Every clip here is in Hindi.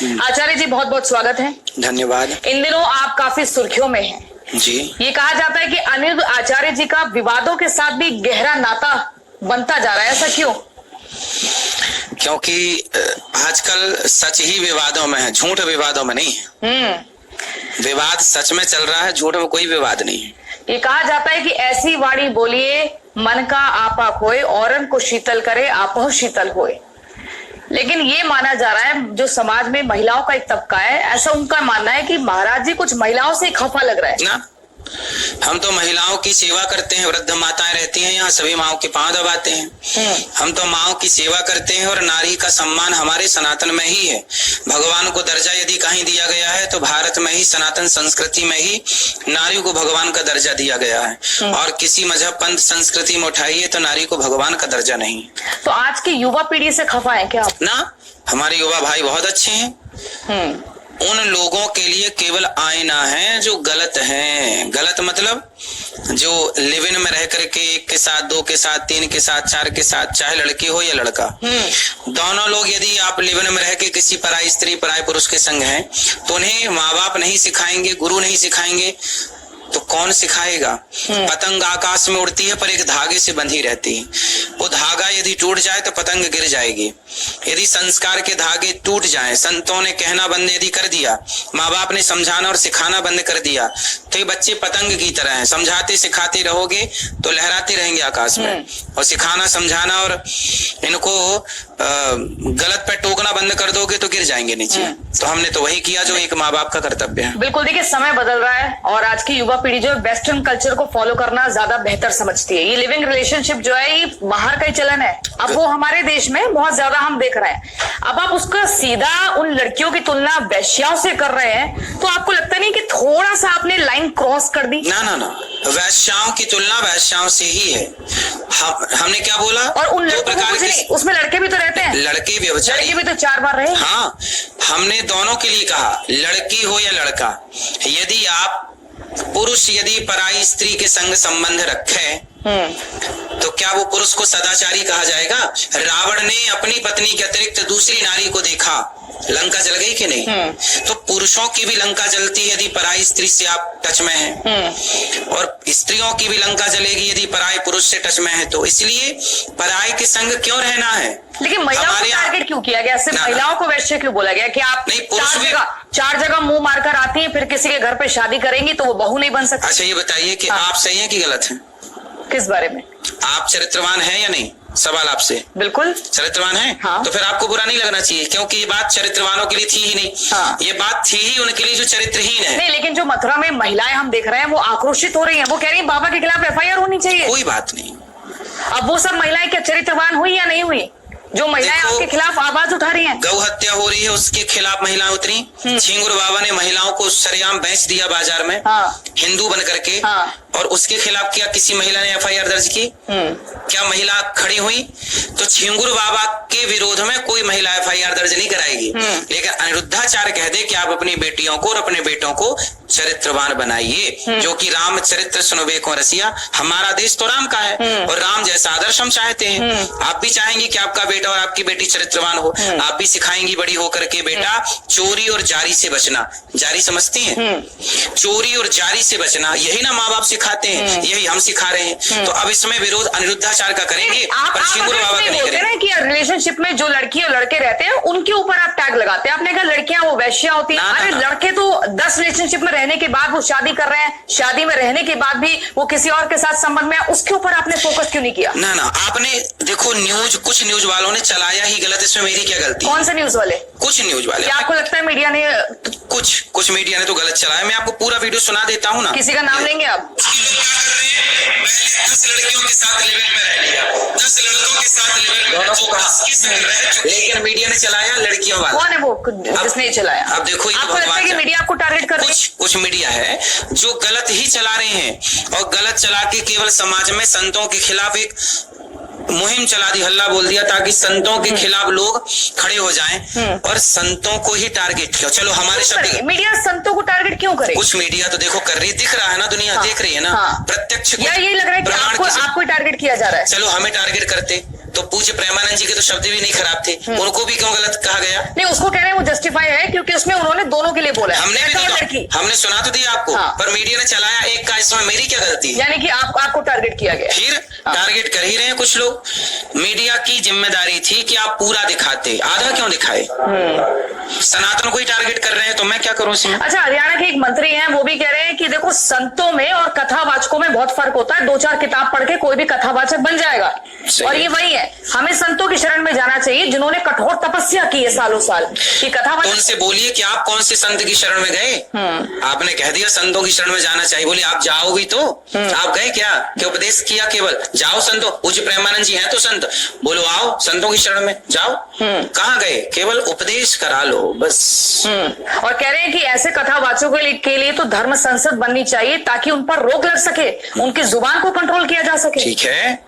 आचार्य जी बहुत बहुत स्वागत है। धन्यवाद। इन दिनों आप काफी सुर्खियों में हैं। जी। ये कहा जाता है कि अनिरुद्ध आचार्य जी का विवादों के साथ भी गहरा नाता बनता जा रहा है, ऐसा क्यों? क्योंकि आजकल सच ही विवादों में है, झूठ विवादों में नहीं है। विवाद सच में चल रहा है, झूठ में कोई विवाद नहीं है। ये कहा जाता है कि ऐसी वाणी बोलिए मन का आपा खोए, औरन को शीतल करे आपो शीतल होए। लेकिन ये माना जा रहा है, जो समाज में महिलाओं का एक तबका है, ऐसा उनका मानना है कि महाराज जी कुछ महिलाओं से खफा लग रहा है ना। हम तो महिलाओं की सेवा करते हैं, वृद्ध माताएं रहती हैं यहाँ, सभी माओं के पांव दबाते हैं। हम तो माओं की सेवा करते हैं और नारी का सम्मान हमारे सनातन में ही है। भगवान को दर्जा यदि कहीं दिया गया है तो भारत में ही, सनातन संस्कृति में ही नारी को भगवान का दर्जा दिया गया है। और किसी मजहब पंथ संस्कृति में उठाइए तो नारी को भगवान का दर्जा नहीं। तो आज की युवा पीढ़ी से खफा है क्या आप? ना, हमारे युवा भाई बहुत अच्छे हैं। उन लोगों के लिए केवल आईना है जो गलत हैं। गलत मतलब जो लिव इन में रह करके एक के साथ, दो के साथ, तीन के साथ, चार के साथ, चाहे लड़की हो या लड़का, दोनों लोग यदि आप लिव इन में रह के किसी पराई स्त्री पराई पुरुष के संग हैं तो उन्हें माँ बाप नहीं सिखाएंगे, गुरु नहीं सिखाएंगे तो कौन सिखाएगा? पतंग आकाश में उड़ती है पर एक धागे से बंधी रहती है। वो धागा यदि टूट जाए तो पतंग गिर जाएगी। यदि संस्कार के धागे टूट जाएं, संतों ने कहना बंद यदि कर दिया, माँ बाप ने समझाना और सिखाना बंद कर दिया, तो ये बच्चे पतंग की तरह हैं। समझाते सिखाते रहोगे तो लहराते रहेंगे आकाश में, और सिखाना समझाना और इनको गलत पे टोकना बंद कर दोगे तो गिर जाएंगे नीचे। तो हमने तो वही किया जो एक माँ बाप का कर्तव्य है। बिल्कुल। देखिए, समय बदल रहा है और आज की युवा पीढ़ी जो है वेस्टर्न कल्चर को फॉलो करना ज्यादा बेहतर समझती है। ये लिविंग रिलेशनशिप जो है ये बाहर का ही चलन है, अब वो हमारे देश में बहुत ज्यादा हम देख रहे हैं। अब आप उसका सीधा उन लड़कियों की तुलना वैश्याओं से कर रहे हैं तो आपको लगता नहीं कि थोड़ा सा आपने लाइन क्रॉस कर दी? ना ना ना, वैश्याओं की तुलना वैश्याओं से ही है। हमने क्या बोला? और उन लड़कों को उसमें लड़के भी तो रहते हैं, लड़के भी तो 4 बार रहे। हाँ, हमने दोनों के लिए कहा, लड़की हो या लड़का, यदि आप पुरुष यदि पराई स्त्री के संग संबंध रखे तो क्या वो पुरुष को सदाचारी कहा जाएगा? रावण ने अपनी पत्नी के अतिरिक्त दूसरी नारी को देखा, लंका जल गई कि नहीं? तो पुरुषों की भी लंका जलती है यदि पराई स्त्री से आप टच में हैं, और स्त्रियों की भी लंका जलेगी यदि पराई पुरुष से टच में है। तो इसलिए पराई के संग क्यों रहना है? लेकिन महिलाओं को टारगेट क्यों किया गया? सिर्फ महिलाओं को वैश्य क्यों बोला गया कि आप चार जगह मुंह मारकर आती हैं, फिर किसी के घर पे शादी करेंगी तो वो बहू नहीं बन सकती? अच्छा, ये बताइए कि आप सही हैं कि गलत हैं? किस बारे में? आप चरित्रवान हैं या नहीं? सवाल आपसे। बिल्कुल चरित्रवान है। हाँ। तो फिर आपको बुरा नहीं लगना चाहिए, क्योंकि ये बात चरित्रवानों के लिए थी ही नहीं। हाँ। ये बात थी ही उनके लिए जो चरित्रहीन है। नहीं, लेकिन जो मथुरा में महिलाएं हम देख रहे हैं वो आक्रोशित हो रही हैं, वो कह रही है बाबा के खिलाफ FIR होनी चाहिए। कोई बात नहीं। अब वो सब महिलाएं क्या चरित्रवान हुई या नहीं हुई जो महिलाएं आपके खिलाफ आवाज उठा रही हैं? गौ हत्या हो रही है, उसके खिलाफ महिलाएं उतरी। झिंगुर बाबा ने महिलाओं को सरेआम बेच दिया बाजार में, हिंदू बन करके, और उसके खिलाफ क्या किसी महिला ने FIR दर्ज की? क्या महिला खड़ी हुई? तो झिंगुर बाबा के विरोध में कोई महिला FIR दर्ज नहीं कराएगी। लेकिन अनिरुद्धाचार्य कह दे कि आप अपनी बेटियों को और अपने बेटों को चरित्रवान बनाइए, जो कि राम चरित्र सुनबे को रसिया। हमारा देश तो राम का है और राम जैसा आदर्श हम चाहते हैं। आप भी चाहेंगे कि आपका बेटा और आपकी बेटी चरित्रवान हो। आप भी सिखाएंगी बड़ी होकर के, बेटा चोरी और जारी से बचना। जारी समझती हैं? चोरी और जारी से बचना, यही ना माँ बाप सिखाते हैं, यही हम सिखा रहे हैं। तो अब इसमें विरोध अनिरुद्धाचार्य का करेंगे, पर झिंगुर बाबा का नहीं करेंगे। कि रिलेशनशिप में जो लड़की और लड़के रहते हैं उनके ऊपर आप टैग लगाते हैं। आपने कहा लड़कियां वो वैश्या होती हैं। अरे लड़के तो 10 रिलेशनशिप में रहने के बाद वो शादी कर रहे हैं, शादी में रहने के बाद भी वो किसी और के साथ संबंध में, उसके ऊपर आपने फोकस क्यों नहीं किया? ना ना, आपने देखो कुछ न्यूज वालों ने चलाया ही गलत, इसमें मेरी क्या गलती? कौन से न्यूज वाले? कुछ न्यूज वाले। क्या आपको लगता है मीडिया ने? कुछ मीडिया ने तो गलत चलाया। मैं आपको पूरा वीडियो सुना देता हूँ ना। किसी का नाम लेंगे आप? 10 लड़कियों के साथ लिव इन में रह लिया, 10 लड़कों के साथ लिव इन में, लेकिन मीडिया ने चलाया लड़कियों वाला। कौन है वो जिसने चलाया? अब देखो, आपको लगता है कि मीडिया आपको टारगेट कर रही है? कुछ मीडिया है जो गलत ही चला रहे हैं, और गलत चला के केवल समाज में संतों के खिलाफ एक मुहिम चला दी, हल्ला बोल दिया, ताकि संतों के खिलाफ लोग खड़े हो जाएं और संतों को ही टारगेट किया। चलो हमारे शब्द, मीडिया संतों को टारगेट क्यों करे? कुछ मीडिया तो देखो कर रही, दिख रहा है ना, दुनिया देख रही है ना, प्रत्यक्ष। या यही लग रहा है कि आपको टारगेट किया जा रहा है? चलो हमें टारगेट करते तो पूज्य प्रेमानंद जी के तो शब्द भी नहीं खराब थे, उनको भी क्यों गलत कहा गया? नहीं, उसको कह रहे हैं वो जस्टिफाई है क्योंकि जबकि उसमें उन्होंने दोनों के लिए बोला है, हमने भी लड़का और तो लड़की। हमने सुना तो दिया आपको, हाँ। पर मीडिया ने चलाया एक का, इसमें मेरी क्या गलती है? यानी कि आपको टारगेट किया गया। फिर टारगेट कर ही रहे हैं कुछ लोग। मीडिया की जिम्मेदारी थी कि आप पूरा दिखाते, आधा क्यों दिखाए? सनातन को ही टारगेट कर रहे हैं तो मैं क्या करूं इसमें? अच्छा, हरियाणा के एक मंत्री हैं, वो भी कह रहे हैं कि देखो संतों में और कथावाचकों में बहुत फर्क होता है। 2-4 किताब पढ़ के कोई भी कथावाचक बन जाएगा, और ये वही है, हमें संतों की शरण में जाना चाहिए जिन्होंने कठोर तपस्या की है सालों साल कि तो कथावाचक। उनसे बोलिए कि आप कौन से संत की शरण में गए? आपने कह दिया संतों की शरण में जाना चाहिए, बोले आप जाओ भी तो। आप गए क्या कि उपदेश किया केवल? जाओ संतों, पूज्य प्रेमानंद जी हैं तो संत, बोलो आओ संतों की शरण में जाओ। कहाँ गए? केवल उपदेश करा लो बस। और कह रहे हैं कि ऐसे कथावाचकों के लिए तो धर्म संसद बननी चाहिए ताकि उन पर रोक लग सके, उनकी जुबान को कंट्रोल किया जा सके। ठीक है,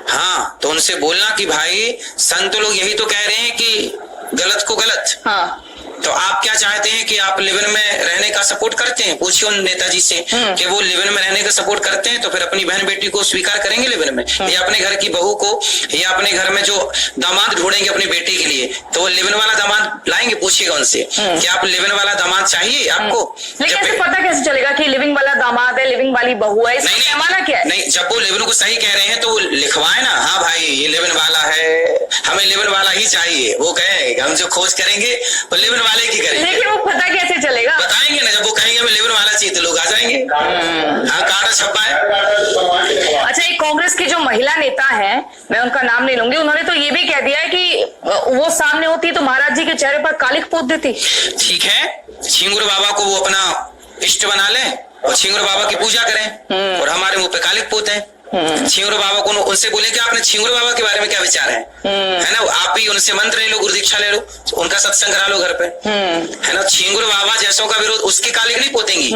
हाँ, तो उनसे बोलना कि भाई संत लोग यही तो कह रहे हैं कि गलत को गलत। हाँ, तो आप क्या चाहते हैं कि आप लिव इन में रहने का सपोर्ट करते हैं? पूछिए उन नेताजी से कि वो लिव इन में रहने का सपोर्ट करते हैं तो फिर अपनी बहन बेटी को स्वीकार करेंगे लिव इन में, या अपने घर की बहू को, या अपने घर में जो दामाद ढूंढेंगे अपनी बेटी के लिए तो वो लिव इन वाला दामाद लाएंगे? पूछिएगा उनसे कि आप लिव इन वाला दामाद चाहिए आपको? लेकिन ऐसे पता कैसे चलेगा कि लिविंग वाला दामाद है, लिविंग वाली बहू है? इसका पैमाना क्या है? नहीं, जब वो लिव इन को सही कह रहे हैं तो वो लिखवाए ना, हाँ भाई ये लिव इन वाला है, हमें लिव इन वाला ही चाहिए। वो कहे हम जो खोज करेंगे वो लिव इन वाले की करेंगे। लेकिन वो पता कैसे चलेगा? बताएंगे ना, जब वो कहेंगे हमें लिव इन वाला चाहिए तो लोग आ जाएंगे। हाँ, काटा छप्पा है। अच्छा, एक कांग्रेस की जो महिला नेता है, मैं उनका नाम नहीं लूंगी, उन्होंने तो ये भी कह दिया है कि वो सामने होती तो महाराज जी के चेहरे पर कालिक पोत देती। ठीक है, छिंगुर बाबा को वो अपना इष्ट बना ले और छिंगुर बाबा की पूजा करें और हमारे मुंह पे कालिक पोत है। छिंगुर बाबा को उनसे बोले कि आपने छिंगुर बाबा के बारे में क्या विचार है ना? आप ही उनसे मंत्र ले लो, गुरु दीक्षा ले लो, उनका सत्संग करा लो घर पे, है ना? छिंगुर बाबा जैसों का विरोध, उसकी कालिक नहीं पोतेंगी,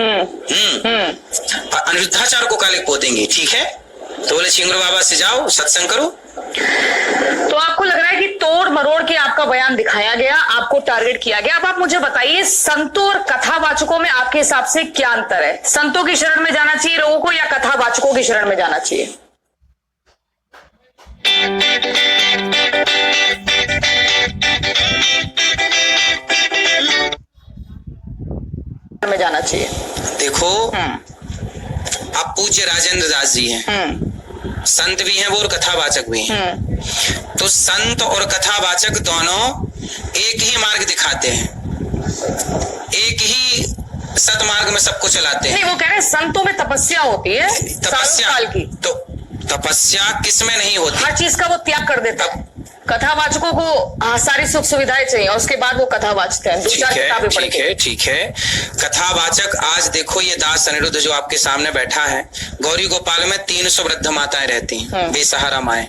अनिरुद्धाचार्य को कालिक पोतेंगी। ठीक है, तो बोले छिंगुर बाबा से जाओ सत्संग करो। तो आपको लग रहा है कि तोड़ मरोड़ के आपका बयान दिखाया गया, आपको टारगेट किया गया। अब आप मुझे बताइए, संतों और कथावाचकों में आपके हिसाब से क्या अंतर है? संतों की शरण में जाना चाहिए लोगों को या कथावाचकों की शरण में जाना चाहिए? में जाना चाहिए। देखो, आप पूज्य राजेंद्र दास जी हैं, संत भी हैं वो और कथावाचक भी हैं। तो संत और कथावाचक दोनों एक ही मार्ग दिखाते हैं, एक ही सतमार्ग में सबको चलाते हैं। नहीं, वो कह रहे हैं संतों में तपस्या होती है, तपस्या साल की। तो तपस्या किसमें नहीं होती? हर चीज का वो त्याग कर देता है। कथावाचकों को सारी सुख सुविधाएं चाहिए और उसके बाद वो कथा वाचते हैं, 2-4 किताबें पढ़ के। ठीक है। कथावाचक, आज देखो ये दास अनिरुद्ध जो आपके सामने बैठा है, गौरी गोपाल में 300 वृद्ध माताएं रहती हैं, बेसहारा माएं।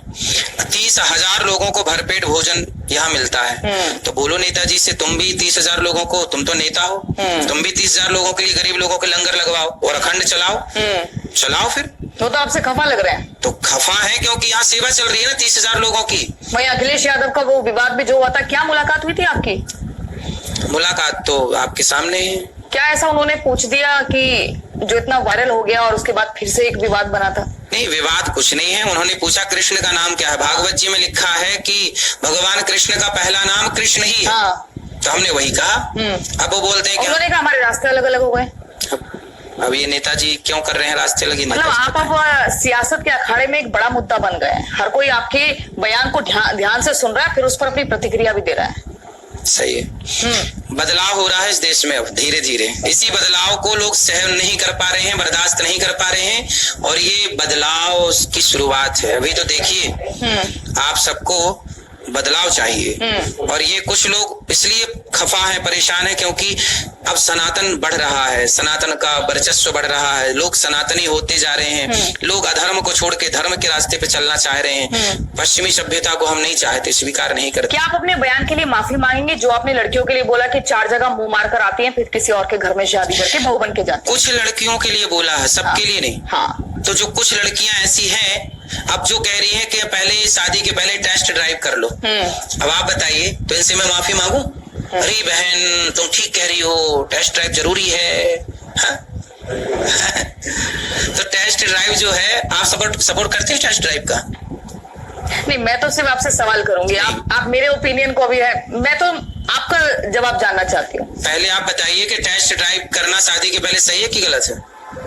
30,000 लोगों को भरपेट भोजन यहाँ मिलता है। तो बोलो नेताजी से, तुम भी 30,000 लोगों को, तुम तो नेता हो, तुम भी 30,000 लोगों के लिए, गरीब लोगों के लंगर लगवाओ और अखंड चलाओ फिर। तो आपसे खफा लग रहे हैं? तो खफा है क्योंकि यहाँ सेवा चल रही है ना 30,000 लोगों की। वही अखिलेश यादव का वो विवाद भी जो हुआ था, क्या मुलाकात हुई थी आपकी? मुलाकात तो आपके सामने है। क्या ऐसा उन्होंने पूछ दिया कि जो इतना वायरल हो गया और उसके बाद फिर से एक विवाद बना था? नहीं, विवाद कुछ नहीं है। उन्होंने पूछा कृष्ण का नाम क्या है? भागवत जी में लिखा है कि भगवान कृष्ण का पहला नाम कृष्ण ही है। हाँ। तो हमने वही कहा। अब वो बोलते हैं उन्होंने कहा हमारे रास्ते अलग अलग हो गए। अब ये नेताजी क्यों कर रहे हैं रास्ते लगी? मतलब आप अब सियासत के अखाड़े में एक बड़ा मुद्दा बन गए हैं। हर कोई आपके बयान को ध्यान से सुन रहा है, फिर उस पर अपनी प्रतिक्रिया भी दे रहा है। सही है। बदलाव हो रहा है इस देश में अब धीरे धीरे। इसी बदलाव को लोग सहन नहीं कर पा रहे हैं, बर्दाश्त नहीं कर पा रहे हैं, और ये बदलाव की शुरुआत है। अभी तो देखिए, आप सबको बदलाव चाहिए, और ये कुछ लोग इसलिए खफा है, परेशान है क्योंकि अब सनातन बढ़ रहा है, सनातन का वर्चस्व बढ़ रहा है, लोग सनातनी होते जा रहे हैं, लोग अधर्म को छोड़ के धर्म के रास्ते पे चलना चाह रहे हैं। पश्चिमी सभ्यता को हम नहीं चाहते, स्वीकार नहीं करते। क्या आप अपने बयान के लिए माफी मांगेंगे जो आपने लड़कियों के लिए बोला कि 4 जगह मुंह मार कर आती हैं, फिर किसी और के घर में शादी करके बहू बन के जाती? कुछ लड़कियों के लिए बोला है, सबके लिए नहीं। हाँ। तो जो कुछ लड़कियां ऐसी हैं अब जो कह रही हैं कि पहले शादी के पहले टेस्ट ड्राइव कर लो, अब आप बताइए, तो इनसे मैं माफी मांगू? अरे बहन तुम ठीक कह रही हो, टेस्ट ड्राइव जरूरी है। तो टेस्ट ड्राइव जो है, आप सपोर्ट करते हैं टेस्ट ड्राइव का? नहीं, मैं तो सिर्फ आपसे सवाल करूंगी। आप मेरे ओपिनियन को अभी है, मैं तो आपका जवाब जानना चाहती हूँ। पहले आप बताइए कि टेस्ट ड्राइव करना शादी के पहले सही है कि गलत है?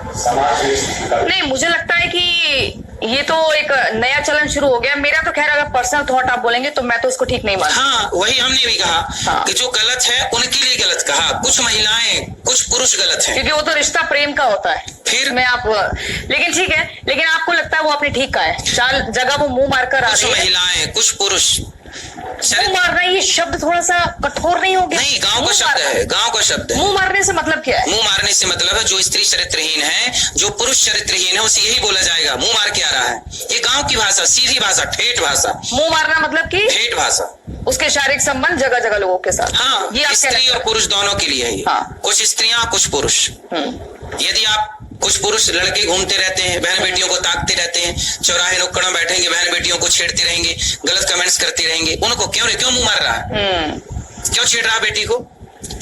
नहीं, मुझे लगता है कि ये तो एक नया चलन शुरू हो गया। मेरा तो खैर अगर पर्सनल थॉट आप बोलेंगे तो मैं तो इसको ठीक नहीं मानती। हाँ, वही हमने भी कहा हाँ। कि जो गलत है उनके लिए गलत कहा। कुछ महिलाएं, कुछ पुरुष गलत हैं। क्योंकि वो तो रिश्ता प्रेम का होता है। फिर मैं आप लेकिन ठीक है, लेकिन आपको लगता है वो आपने ठीक कहा है। चार जगह वो मुंह मारकर आ कुछ रही है। महिलाएं, कुछ पुरुष। मुंह मारना, ये शब्द थोड़ा सा कठोर नहीं हो गया? नहीं, गांव का मुंह शब्द मारना। है, गांव का शब्द है। मुंह मारने से मतलब क्या है? मुंह मारने से मतलब है जो स्त्री चरित्रहीन है, जो पुरुष चरित्रहीन है, उसे यही बोला जाएगा मुंह मार के आ रहा है। ये गांव की भाषा, सीधी भाषा, ठेठ भाषा। मुंह मारना मतलब कि ठेठ भाषा। उसके शारीरिक संबंध जगह जगह लोगों के साथ। हाँ, ये आप स्त्री और पुरुष दोनों के लिए है ये। हाँ। कुछ स्त्रियां, कुछ पुरुष। यदि आप कुछ पुरुष लड़के घूमते रहते हैं, बहन बेटियों को ताकते रहते हैं, चौराहे नुक्कड़ में बैठेंगे, बहन बेटियों को छेड़ते रहेंगे, गलत कमेंट्स करते रहेंगे, उनको क्यों मुंह मार रहा है? क्यों छेड़ रहा बेटी को?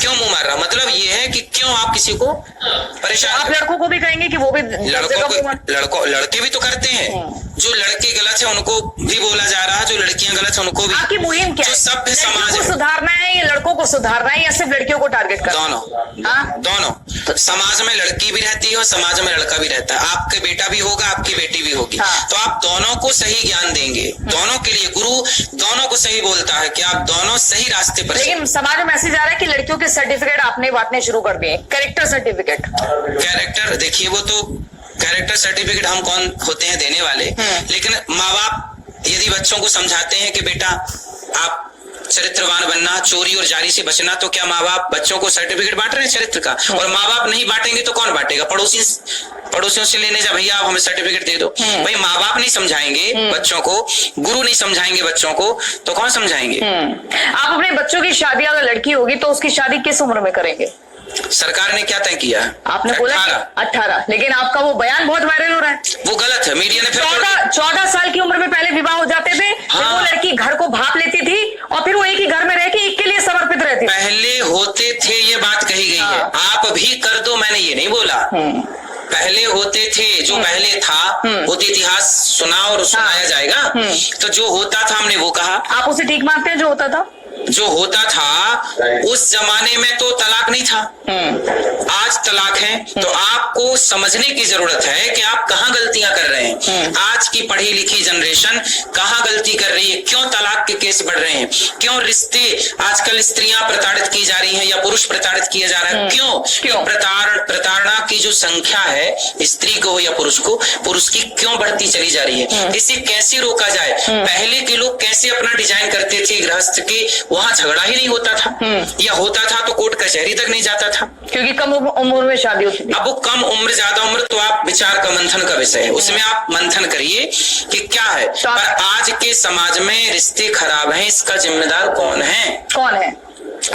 क्यों मुंह मार रहा? मतलब ये है कि क्यों आप किसी को परेशान। आप लड़कों को भी कहेंगे कि वो भी लड़के भी तो करते हैं। जो लड़के गलत है उनको भी बोला जा रहा है, जो लड़कियां गलत है उनको भी। आपकी मुहिम क्या जो है? सभ्य समाज को है, सुधारना है या लड़कों को सुधारना है या सिर्फ लड़कियों को टारगेट करना? दोनों। हाँ? दोनों। समाज में लड़की भी रहती है और समाज में लड़का भी रहता है। आपके बेटा भी होगा, आपकी बेटी भी होगी। हाँ। तो आप दोनों को सही ज्ञान देंगे। दोनों के लिए गुरु दोनों को सही बोलता है कि आप दोनों सही रास्ते पर। लेकिन समाज में मैसेज आ रहा है कि लड़कियों के सर्टिफिकेट आपने बांटने शुरू कर दिए, कैरेक्टर सर्टिफिकेट। कैरेक्टर देखिए, वो तो कैरेक्टर सर्टिफिकेट हम कौन होते हैं देने वाले। लेकिन माँ बाप यदि बच्चों को समझाते हैं कि बेटा आप चरित्रवान बनना, चोरी और जारी से बचना, तो क्या माँ बाप बच्चों को सर्टिफिकेट बांट रहे हैं चरित्र का? और माँ बाप नहीं बांटेंगे तो कौन बांटेगा? पड़ोसियों से लेने जा, भैया आप हमें सर्टिफिकेट दे दो। भाई माँ बाप नहीं समझाएंगे बच्चों को, गुरु नहीं समझाएंगे बच्चों को, तो कौन समझाएंगे? आप अपने बच्चों की शादी अगर लड़की होगी तो उसकी शादी किस उम्र में करेंगे? सरकार ने क्या तय किया है? आपने बोला 18, लेकिन आपका वो बयान बहुत वायरल हो रहा है। वो गलत है, मीडिया ने फिर 14 साल की उम्र में पहले विवाह हो जाते थे। हाँ। वो लड़की घर को भाप लेती थी और फिर वो एक ही घर में रह के एक के लिए समर्पित रहती थी। पहले होते थे, ये बात कही गई है। आप भी कर दो, मैंने ये नहीं बोला। पहले होते थे, जो पहले था वो तो इतिहास सुना और सुनाया जाएगा। तो जो होता था हमने वो कहा। आप उसे ठीक मानते हैं जो होता था? जो होता था उस जमाने में तो तलाक नहीं था, आज तलाक है। तो आपको समझने की जरूरत है कि आप कहाँ गलतियां कर रहे हैं। आज की पढ़ी लिखी जनरेशन कहाँ गलती कर रही है, क्यों तलाक के केस बढ़ रहे हैं, क्यों रिश्ते आजकल स्त्रियां प्रताड़ित की जा रही हैं या पुरुष प्रताड़ित किया जा रहा है, क्यों प्रताड़ना की जो संख्या है स्त्री को या पुरुष की क्यों बढ़ती चली जा रही है? इसे कैसे रोका जाए? पहले के लोग कैसे अपना डिजाइन करते थे गृहस्थ के, वहां झगड़ा ही नहीं होता था, या होता था तो कोर्ट कचहरी तक नहीं जाता था, क्योंकि कम उम्र में शादी होती थी। अब वो कम उम्र ज्यादा उम्र तो आप विचार का मंथन का विषय है, उसमें आप मंथन करिए कि क्या है। पर आज के समाज में रिश्ते खराब हैं, इसका जिम्मेदार कौन है? कौन है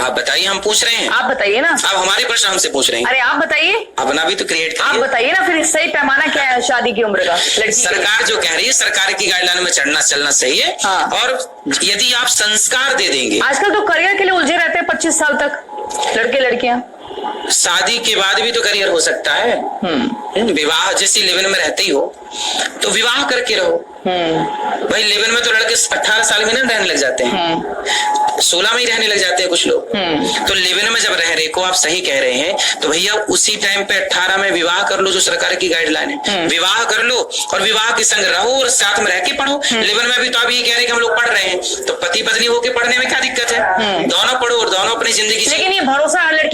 आप बताइए, हम पूछ रहे हैं। आप बताइए ना। आप हमारे प्रश्न हमसे पूछ रहे हैं। अरे आप बताइए, अपना भी तो क्रिएट आप करिए। बताइए ना। फिर सही पैमाना क्या है शादी की उम्र का? सरकार जो कह रही है, सरकार की गाइडलाइन में चलना चाहिए। हाँ। और यदि आप संस्कार दे देंगे, आजकल तो करियर के लिए उलझे रहते हैं 25 साल तक लड़के लड़कियां। शादी के बाद भी तो करियर हो सकता है। विवाह जैसे लिव इन में रहते ही हो तो विवाह करके रहो। भाई लिव इन में तो लड़के 18 साल में ना रहने लग जाते हैं, 16 में ही रहने लग जाते हैं कुछ लोग। तो लिव इन में जब रह रहे को, आप सही कह रहे हैं, तो भैया उसी टाइम पे 18 में विवाह कर लो, जो सरकार की गाइडलाइन है। विवाह कर लो और विवाह के संग रहो और साथ में रह के पढ़ो। लिव इन में भी तो आप ये कह रहे हैं कि हम लोग पढ़ रहे हैं, तो पति पत्नी होके पढ़ने में क्या दिक्कत है? दोनों पढ़ो और दोनों अपनी जिंदगी। लेकिन ये भरोसा हर लड़की